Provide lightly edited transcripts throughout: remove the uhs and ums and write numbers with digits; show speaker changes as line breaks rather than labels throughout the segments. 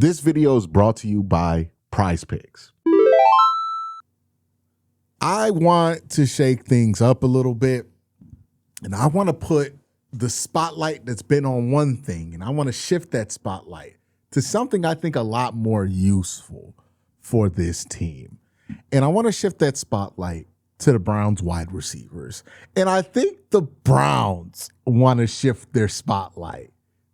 This video is brought to you by PrizePicks. I want to shake things up a little bit, and I want to put the spotlight that's been on one thing, and I want to shift that spotlight to something I think a lot more useful for this team. And I want to shift that spotlight to the Browns wide receivers. And I think the Browns want to shift their spotlight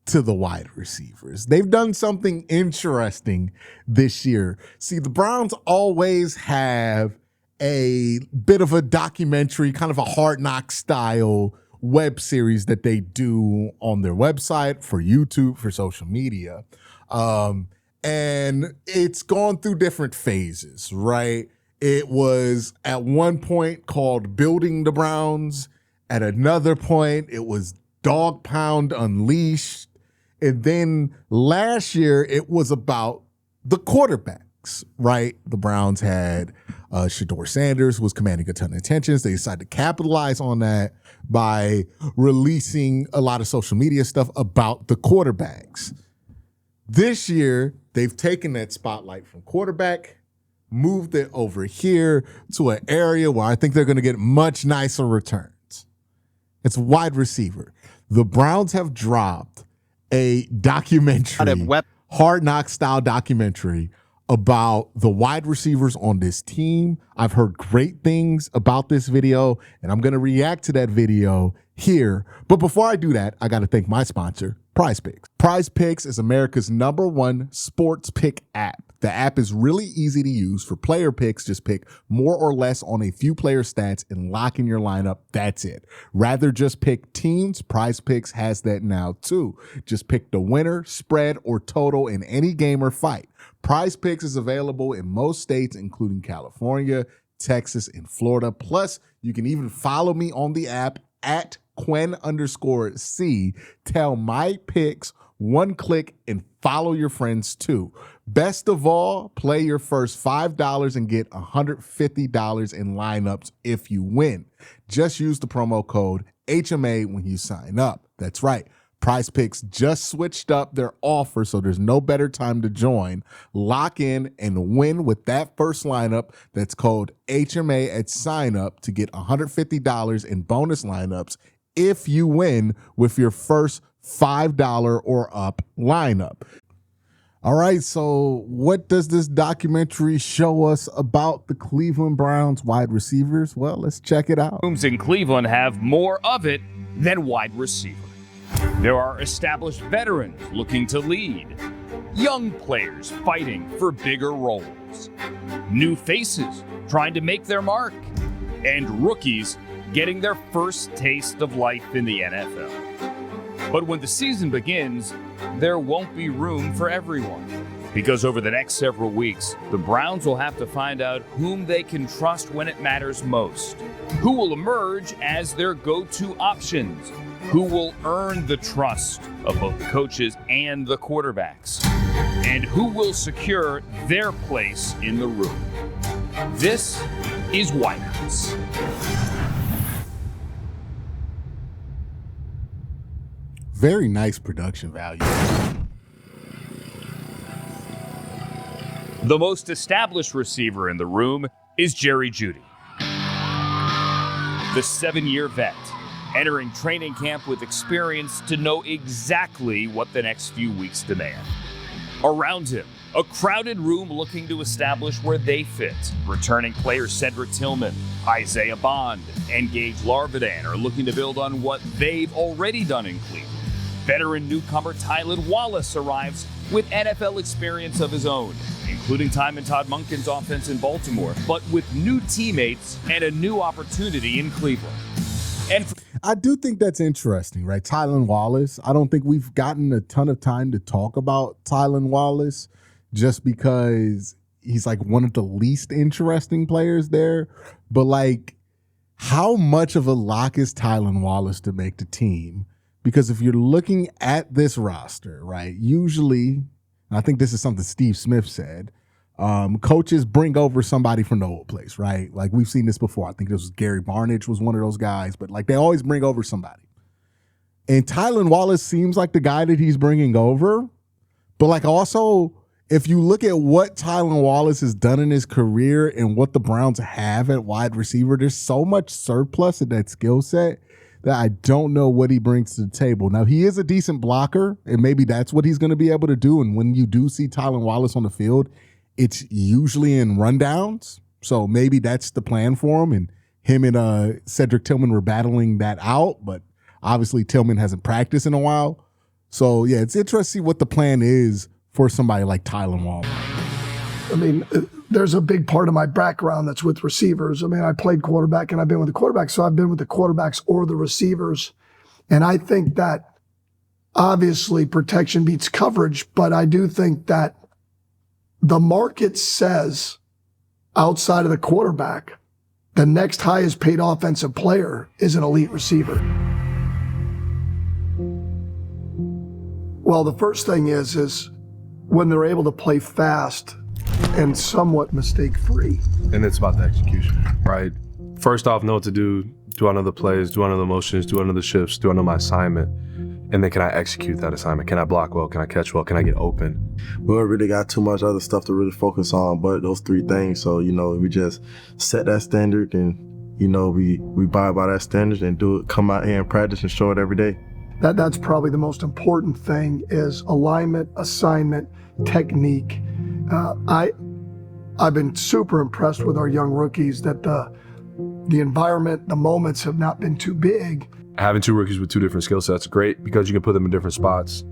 to the wide receivers. They've done something interesting this year. See, the Browns always have a bit of a documentary, kind of a Hard Knocks style web series that they do on their website, for YouTube, for social media. And it's gone through different phases, right? It was at one point called Building the Browns. At another point, it was Dog Pound Unleashed. And then last year, it was about the quarterbacks, right? The Browns had Shedeur Sanders was commanding a ton of attention. They decided to capitalize on that by releasing a lot of social media stuff about the quarterbacks. This year, they've taken that spotlight from quarterback, moved it over here to an area where I think they're going to get much nicer returns. It's wide receiver. The Browns have dropped a documentary, Hard Knock style documentary about the wide receivers on this team. I've heard great things about this video, and I'm going to react to that video here. But before I do that, I got to thank my sponsor, PrizePicks. PrizePicks is America's #1 sports pick app. The app is really easy to use for player picks. Just pick more or less on a few player stats and lock in your lineup. That's it. Rather just pick teams, PrizePicks has that now too. Just pick the winner, spread, or total in any game or fight. PrizePicks is available in most states, including California, Texas, and Florida. Plus, you can even follow me on the app at Quen_C. Tell my picks, one click, and follow your friends too. Best of all, play your first $5 and get $150 in lineups if you win. Just use the promo code HMA when you sign up. That's right. PrizePicks just switched up their offer, so there's no better time to join. Lock in and win with that first lineup. That's code HMA at sign up to get $150 in bonus lineups if you win with your first $5 or up lineup. All right, so what does this documentary show us about the Cleveland Browns wide receivers? Well, let's check it out.
Rooms in Cleveland have more of it than wide receiver. There are established veterans looking to lead, young players fighting for bigger roles, new faces trying to make their mark, and rookies getting their first taste of life in the NFL. But when the season begins, there won't be room for everyone. Because over the next several weeks, the Browns will have to find out whom they can trust when it matters most, who will emerge as their go-to options, who will earn the trust of both the coaches and the quarterbacks, and who will secure their place in the room. This is White House.
Very nice production value.
The most established receiver in the room is Jerry Jeudy. The 7-year vet, entering training camp with experience to know exactly what the next few weeks demand. Around him, a crowded room looking to establish where they fit. Returning players Cedric Tillman, Isaiah Bond, and Gage Larvidan are looking to build on what they've already done in Cleveland. Veteran newcomer Tylan Wallace arrives with NFL experience of his own, including time in Todd Monken's offense in Baltimore, but with new teammates and a new opportunity in Cleveland. And
I do think that's interesting, right? Tylan Wallace. I don't think we've gotten a ton of time to talk about Tylan Wallace just because he's like one of the least interesting players there. But like, how much of a lock is Tylan Wallace to make the team? Because if you're looking at this roster, right, usually, and I think this is something Steve Smith said, coaches bring over somebody from the old place, right? Like we've seen this before. I think this was Gary Barnidge was one of those guys, but like they always bring over somebody. And Tylan Wallace seems like the guy that he's bringing over, but like also if you look at what Tylan Wallace has done in his career and what the Browns have at wide receiver, there's so much surplus in that skill set that I don't know what he brings to the table. Now, he is a decent blocker, and maybe that's what he's going to be able to do. And when you do see Tylan Wallace on the field, it's usually in rundowns. So maybe that's the plan for him. And him and Cedric Tillman were battling that out, but obviously Tillman hasn't practiced in a while. So, yeah, it's interesting to see what the plan is for somebody like Tylan Wallace.
I mean, there's a big part of my background that's with receivers. I mean, I played quarterback and I've been with the quarterbacks, so I've been with the quarterbacks or the receivers. And I think that obviously protection beats coverage, but I do think that the market says outside of the quarterback, the next highest paid offensive player is an elite receiver. Well, the first thing is when they're able to play fast and somewhat mistake-free.
And it's about the execution, right? First off, know what to do. Do I know the plays? Do I know the motions? Do I know the shifts? Do I know my assignment? And then can I execute that assignment? Can I block well? Can I catch well? Can I get open?
We don't really got too much other stuff to really focus on but those three things. So, we just set that standard and, we abide by that standard and do it, come out here and practice and show it every day.
That's probably the most important thing is alignment, assignment, technique. I've been super impressed with our young rookies that the environment, the moments have not been too big.
Having two rookies with two different skill sets, great, because you can put them in different spots.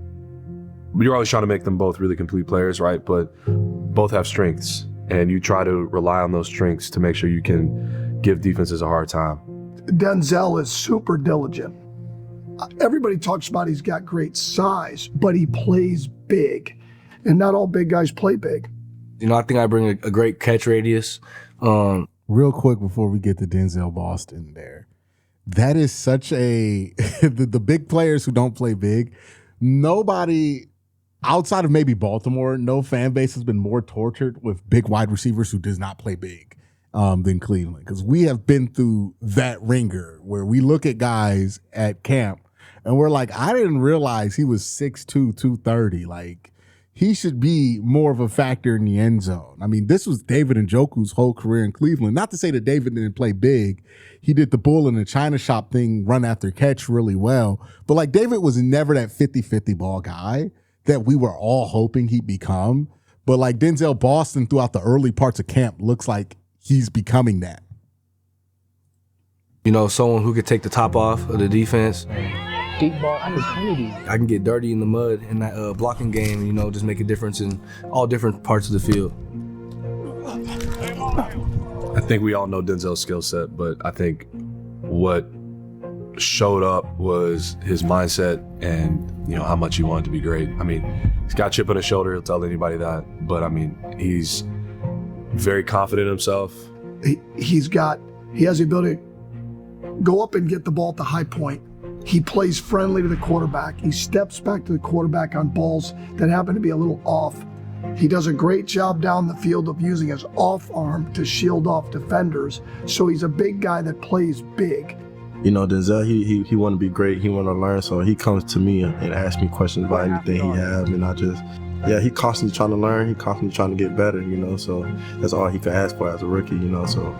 But you're always trying to make them both really complete players, right? But both have strengths, and you try to rely on those strengths to make sure you can give defenses a hard time.
Denzel is super diligent. Everybody talks about he's got great size, but he plays big. And not all big guys play big.
I think I bring a great catch radius.
Real quick before we get to Denzel Boston there. That is such a the big players who don't play big. Nobody outside of maybe Baltimore, no fan base has been more tortured with big wide receivers who does not play big than Cleveland. Because we have been through that ringer where we look at guys at camp and we're like, I didn't realize he was 6'2", 230. Like, he should be more of a factor in the end zone. I mean, this was David Njoku's whole career in Cleveland. Not to say that David didn't play big. He did the bull in the China shop thing, run after catch really well. But like, David was never that 50-50 ball guy that we were all hoping he'd become. But like, Denzel Boston throughout the early parts of camp looks like he's becoming that.
Someone who could take the top off of the defense.
Deep ball opportunity.
I can get dirty in the mud in that blocking game, just make a difference in all different parts of the field.
I think we all know Denzel's skill set, but I think what showed up was his mindset and, how much he wanted to be great. I mean, he's got a chip on his shoulder. He'll tell anybody that. But, I mean, he's very confident in himself.
He has the ability to go up and get the ball at the high point. He plays friendly to the quarterback. He steps back to the quarterback on balls that happen to be a little off. He does a great job down the field of using his off arm to shield off defenders. So he's a big guy that plays big.
Denzel, he want to be great. He want to learn. So he comes to me and asks me questions about anything he have. And he constantly trying to learn. He constantly trying to get better, So that's all he could ask for as a rookie, so.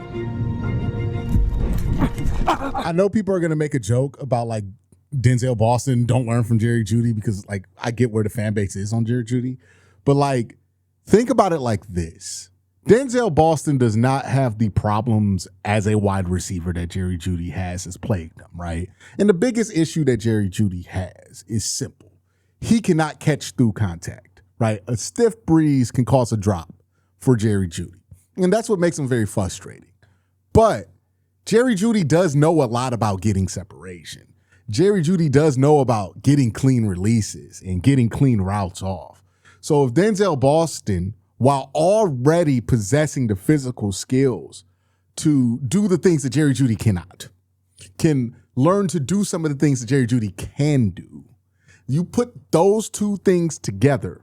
I know people are going to make a joke about like Denzel Boston don't learn from Jerry Jeudy because like I get where the fan base is on Jerry Jeudy, but like think about it like this. Denzel Boston does not have the problems as a wide receiver that Jerry Jeudy has plagued him, right? And the biggest issue that Jerry Jeudy has is simple. He cannot catch through contact, right? A stiff breeze can cause a drop for Jerry Jeudy. And that's what makes him very frustrating. But Jerry Jeudy does know a lot about getting separation. Jerry Jeudy does know about getting clean releases and getting clean routes off. So if Denzel Boston, while already possessing the physical skills to do the things that Jerry Jeudy cannot, can learn to do some of the things that Jerry Jeudy can do, you put those two things together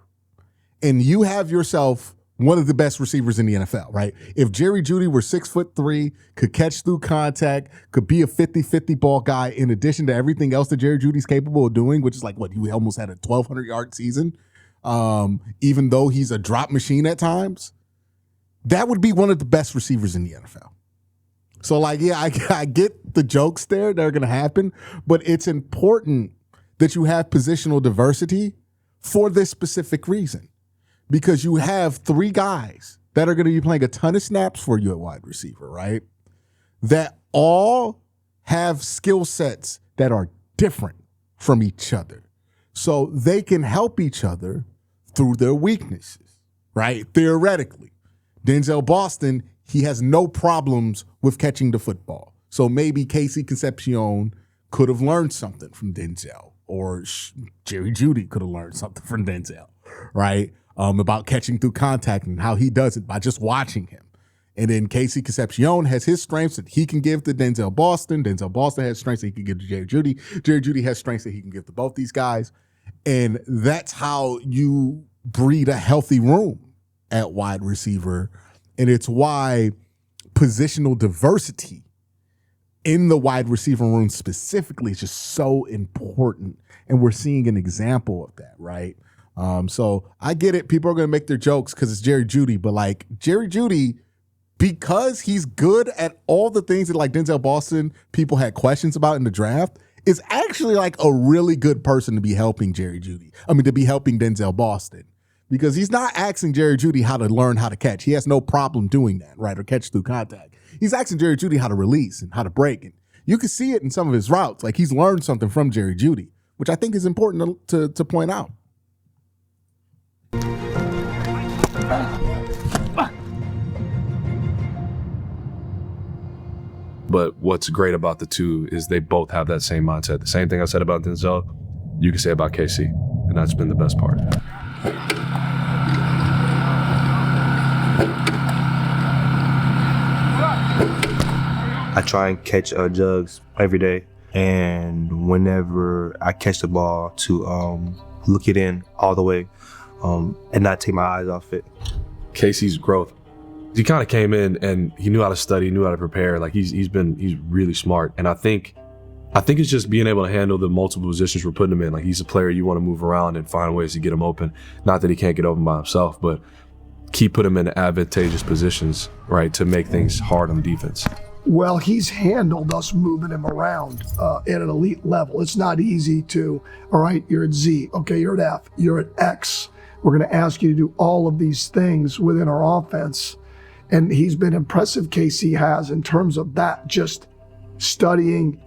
and you have yourself one of the best receivers in the NFL, right? If Jerry Jeudy were 6'3", could catch through contact, could be a 50-50 ball guy, in addition to everything else that Jerry Jeudy's capable of doing, which is like, he almost had a 1,200-yard season. even though he's a drop machine at times, that would be one of the best receivers in the NFL. So, like, yeah, I get the jokes there that are going to happen, but it's important that you have positional diversity for this specific reason, because you have three guys that are going to be playing a ton of snaps for you at wide receiver, right? That all have skill sets that are different from each other. So they can help each other through their weaknesses, right? Theoretically. Denzel Boston, he has no problems with catching the football. So maybe Casey Concepcion could have learned something from Denzel, or Jerry Jeudy could have learned something from Denzel, right? About catching through contact and how he does it by just watching him. And then Casey Concepcion has his strengths that he can give to Denzel Boston. Denzel Boston has strengths that he can give to Jerry Jeudy. Jerry Jeudy has strengths that he can give to both these guys. And that's how you breed a healthy room at wide receiver. And it's why positional diversity in the wide receiver room specifically is just so important. And we're seeing an example of that, right? So I get it. People are going to make their jokes because it's Jerry Jeudy, but like Jerry Jeudy, because he's good at all the things that like Denzel Boston people had questions about in the draft, is actually like a really good person to be helping Jerry Jeudy. I mean, to be helping Denzel Boston, because he's not asking Jerry Jeudy how to learn how to catch. He has no problem doing that, right? Or catch through contact. He's asking Jerry Jeudy how to release and how to break it. You can see it in some of his routes. Like he's learned something from Jerry Jeudy, which I think is important to point out.
But what's great about the two is they both have that same mindset. The same thing I said about Denzel, you can say about KC, and that's been the best part.
I try and catch jugs every day, and whenever I catch the ball, to look it in all the way and not take my eyes off it.
Casey's growth. He kind of came in and he knew how to study, knew how to prepare. Like he's really smart. And I think it's just being able to handle the multiple positions we're putting him in. Like he's a player you want to move around and find ways to get him open. Not that he can't get open by himself, but keep putting him in advantageous positions, right, to make things hard on defense.
Well, he's handled us moving him around at an elite level. It's not easy to, all right, you're at Z, okay, you're at F, you're at X. We're going to ask you to do all of these things within our offense. And he's been impressive, Casey has, in terms of that, just studying.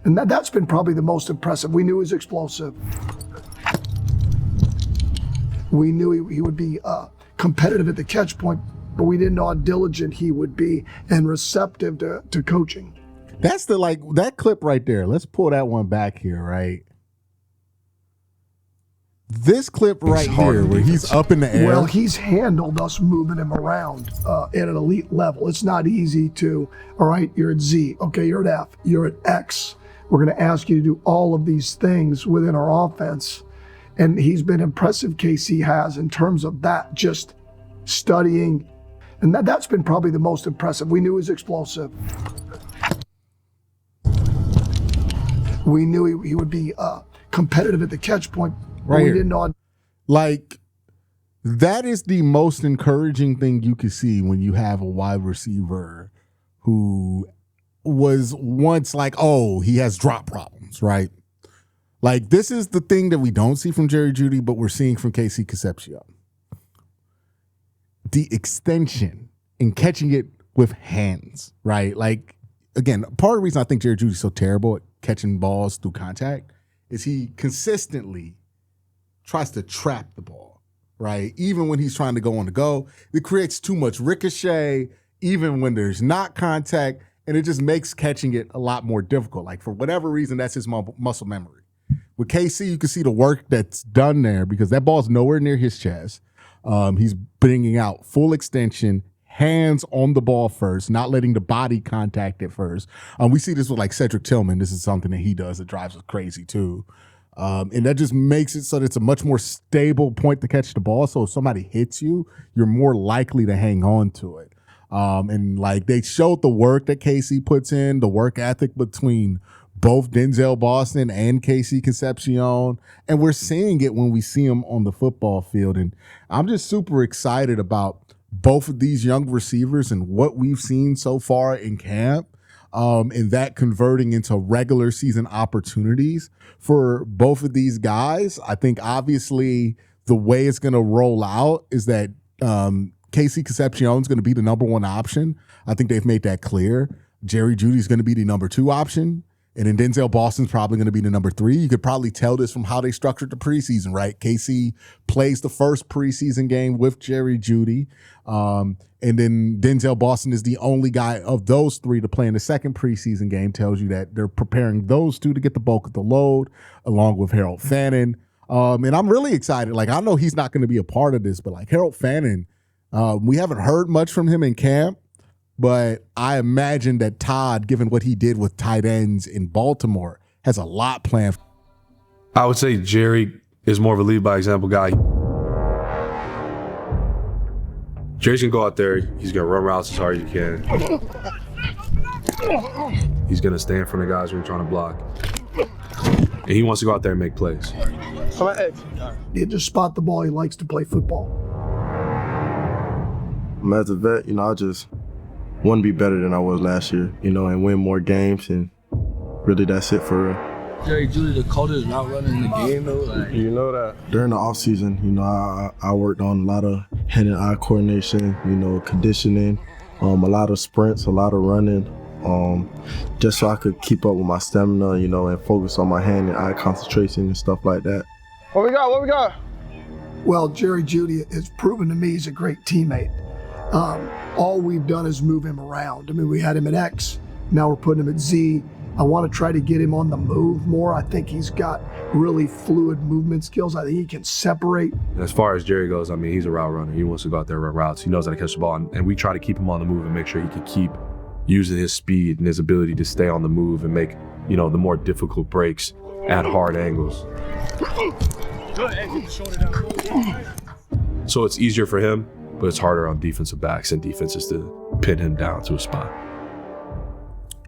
And that's been probably the most impressive. We knew he was explosive. We knew he would be competitive at the catch point, but we didn't know how diligent he would be and receptive to coaching.
That's that clip right there. Let's pull that one back here, right? This clip right here where he's up in the air.
Well, he's handled us moving him around at an elite level. It's not easy to, all right, you're at Z, okay, you're at F, you're at X. We're going to ask you to do all of these things within our offense. And he's been impressive, Casey has, in terms of that, just studying. And that's been probably the most impressive. We knew he was explosive. We knew he would be competitive at the catch point.
Right
we
here.
didn't know.
Like, that is the most encouraging thing you can see when you have a wide receiver who was once like, oh, he has drop problems, right? Like, this is the thing that we don't see from Jerry Jeudy, but we're seeing from Casey Concepcion. The extension and catching it with hands, right? Like, again, part of the reason I think Jerry Jeudy's so terrible at catching balls through contact is he consistently tries to trap the ball, right? Even when he's trying to go on the go, it creates too much ricochet, even when there's not contact, and it just makes catching it a lot more difficult. Like, for whatever reason, that's his muscle memory. With KC, you can see the work that's done there because that ball's nowhere near his chest. He's bringing out full extension, hands on the ball first, not letting the body contact it first. We see this with like Cedric Tillman. This is something that he does that drives us crazy too. And that just makes it so that it's a much more stable point to catch the ball. So if somebody hits you, you're more likely to hang on to it. And like they showed the work that Casey puts in, the work ethic between both Denzel Boston and Casey Concepcion, and we're seeing it when we see them on the football field. And I'm just super excited about both of these young receivers and what we've seen so far in camp, and that converting into regular season opportunities for both of these guys. I think obviously the way it's going to roll out is that Casey Concepcion is going to be the number one option. I think they've made that clear. Jerry Jeudy is going to be the number two option. And then Denzel Boston's probably going to be the number three. You could probably tell this from how they structured the preseason, right? Casey plays the first preseason game with Jerry Jeudy. And then Denzel Boston is the only guy of those three to play in the second preseason game. Tells you that they're preparing those two to get the bulk of the load, along with Harold Fannin. And I'm really excited. Like, I know he's not going to be a part of this, but like Harold Fannin, we haven't heard much from him in camp. But I imagine that Todd, given what he did with tight ends in Baltimore, has a lot planned.
I would say Jerry is more of a lead by example guy. Jerry's gonna go out there, he's gonna run routes as hard as he can. He's gonna stay in front of guys when you're trying to block. And he wants to go out there and make plays.
You just spot the ball, he likes to play football.
As a vet, I just want to be better than I was last year, and win more games, and really that's it for real.
Jerry Jeudy, the coldest route runner in the game, though. Like,
You know that. During the offseason, I worked on a lot of hand and eye coordination, conditioning, a lot of sprints, a lot of running, just so I could keep up with my stamina, and focus on my hand and eye concentration and stuff like that.
What we got?
Well, Jerry Jeudy has proven to me he's a great teammate. All we've done is move him around. I mean, we had him at X, now we're putting him at Z. I want to try to get him on the move more. I think he's got really fluid movement skills. I think he can separate.
As far as Jerry goes, I mean, he's a route runner. He wants to go out there and run routes. He knows how to catch the ball, and we try to keep him on the move and make sure he can keep using his speed and his ability to stay on the move and make, the more difficult breaks at hard angles. So it's easier for him, but it's harder on defensive backs and defenses to pin him down to a spot.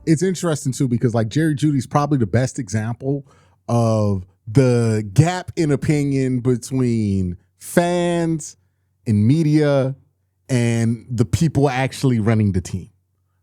It's interesting too, because like Jerry Jeudy's probably the best example of the gap in opinion between fans and media and the people actually running the team,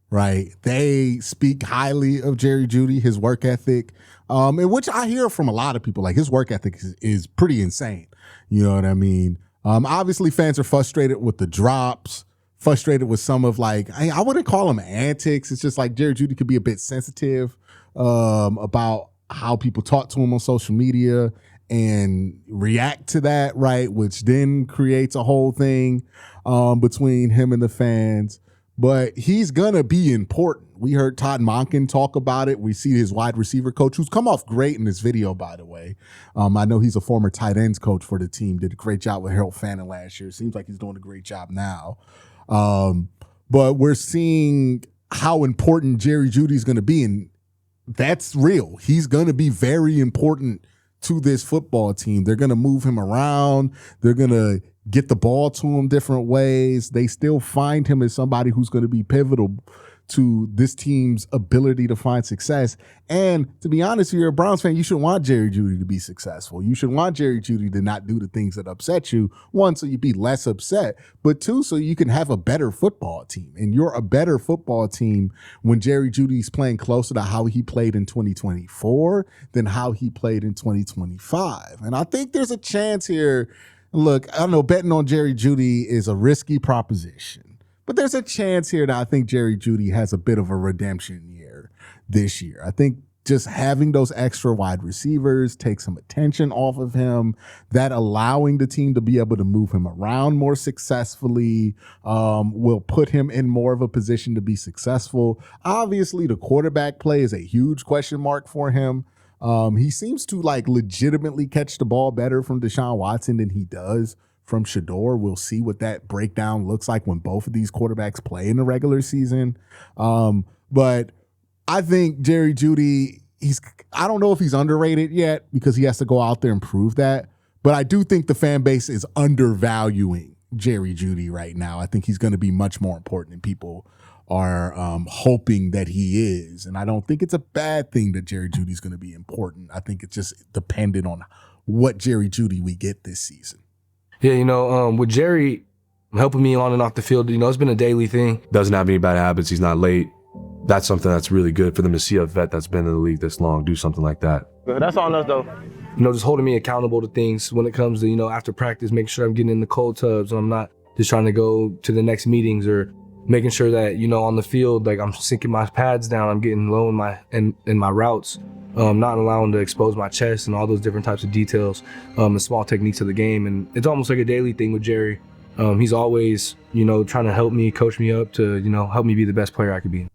right? They speak highly of Jerry Jeudy, his work ethic, and which I hear from a lot of people. Like, his work ethic is pretty insane. You know what I mean? Obviously, fans are frustrated with the drops, frustrated with some of I wouldn't call them antics. It's just like Jerry Jeudy could be a bit sensitive about how people talk to him on social media and react to that, right? Which then creates a whole thing between him and the fans. But he's going to be important. We heard Todd Monken talk about it. We see his wide receiver coach, who's come off great in this video, by the way. I know he's a former tight ends coach for the team. Did a great job with Harold Fannin last year. Seems like he's doing a great job now. But we're seeing how important Jerry Jeudy is going to be, and that's real. He's going to be very important to this football team. They're going to move him around. They're going to get the ball to him different ways. They still find him as somebody who's going to be pivotal to this team's ability to find success. And to be honest, if you're a Browns fan, you should want Jerry Jeudy to be successful. You should want Jerry Jeudy to not do the things that upset you. One, so you'd be less upset, but two, so you can have a better football team. And you're a better football team when Jerry Judy's playing closer to how he played in 2024 than how he played in 2025. And I think there's a chance here. Look, I know betting on Jerry Jeudy is a risky proposition, but there's a chance here that I think Jerry Jeudy has a bit of a redemption year this year. I think just having those extra wide receivers take some attention off of him, that allowing the team to be able to move him around more successfully will put him in more of a position to be successful. Obviously, the quarterback play is a huge question mark for him. He seems to legitimately catch the ball better from Deshaun Watson than he does from Shador. We'll see what that breakdown looks like when both of these quarterbacks play in the regular season. But I think Jerry Jeudy, I don't know if he's underrated yet because he has to go out there and prove that. But I do think the fan base is undervaluing Jerry Jeudy right now. I think he's going to be much more important than people are hoping that he is. And I don't think it's a bad thing that Jerry Jeudy's going to be important. I think it's just dependent on what Jerry Jeudy we get this season.
Yeah, with Jerry helping me on and off the field, it's been a daily thing.
Doesn't have any bad habits. He's not late. That's something that's really good for them to see a vet that's been in the league this long do something like that.
That's on us, though.
Just holding me accountable to things when it comes to, after practice, making sure I'm getting in the cold tubs and I'm not just trying to go to the next meetings, or making sure that, on the field, like I'm sinking my pads down, I'm getting low in my routes, not allowing to expose my chest and all those different types of details, and small techniques of the game. And it's almost like a daily thing with Jerry. He's always, trying to help me, coach me up to, help me be the best player I could be.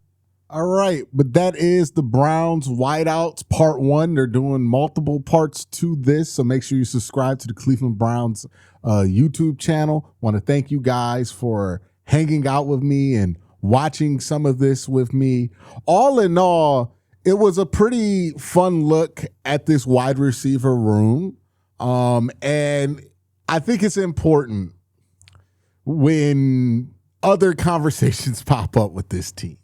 All right, but that is the Browns Wideouts Part 1. They're doing multiple parts to this, so make sure you subscribe to the Cleveland Browns YouTube channel. Want to thank you guys for hanging out with me and watching some of this with me. All in all, it was a pretty fun look at this wide receiver room, and I think it's important when other conversations pop up with this team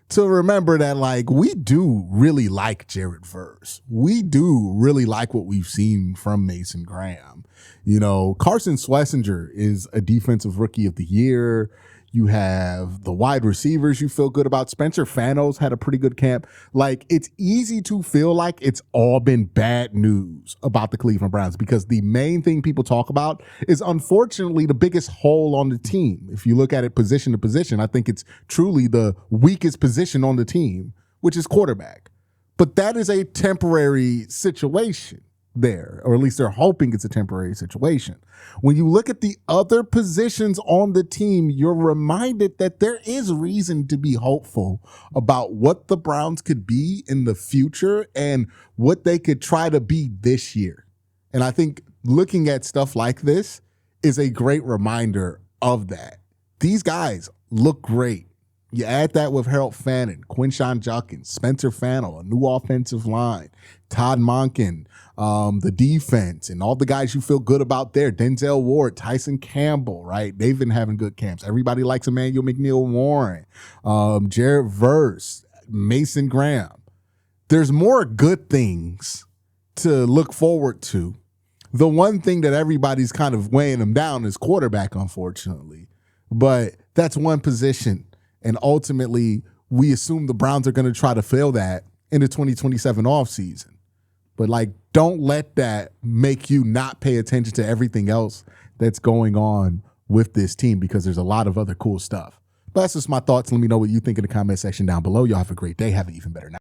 to remember that, like, we do really like Jared Verse. We do really like what we've seen from Mason Graham. Carson Schlesinger is a defensive rookie of the year. You have the wide receivers you feel good about. Spencer Fanos had a pretty good camp. Like, it's easy to feel like it's all been bad news about the Cleveland Browns, because the main thing people talk about is, unfortunately, the biggest hole on the team. If you look at it position to position, I think it's truly the weakest position on the team, which is quarterback. But that is a temporary situation there, or at least they're hoping it's a temporary situation. When you look at the other positions on the team, you're reminded that there is reason to be hopeful about what the Browns could be in the future and what they could try to be this year. And I think looking at stuff like this is a great reminder of that. These guys look great. You add that with Harold Fannin, Quinshawn Judkins, Spencer Fano, a new offensive line, Todd Monken, the defense, and all the guys you feel good about there. Denzel Ward, Tyson Campbell, right? They've been having good camps. Everybody likes Emmanuel McNeil-Warren, Jared Verse, Mason Graham. There's more good things to look forward to. The one thing that everybody's kind of weighing them down is quarterback, unfortunately. But that's one position. And ultimately, we assume the Browns are going to try to fill that in the 2027 offseason. But, like, don't let that make you not pay attention to everything else that's going on with this team, because there's a lot of other cool stuff. But that's just my thoughts. Let me know what you think in the comment section down below. Y'all have a great day. Have an even better night.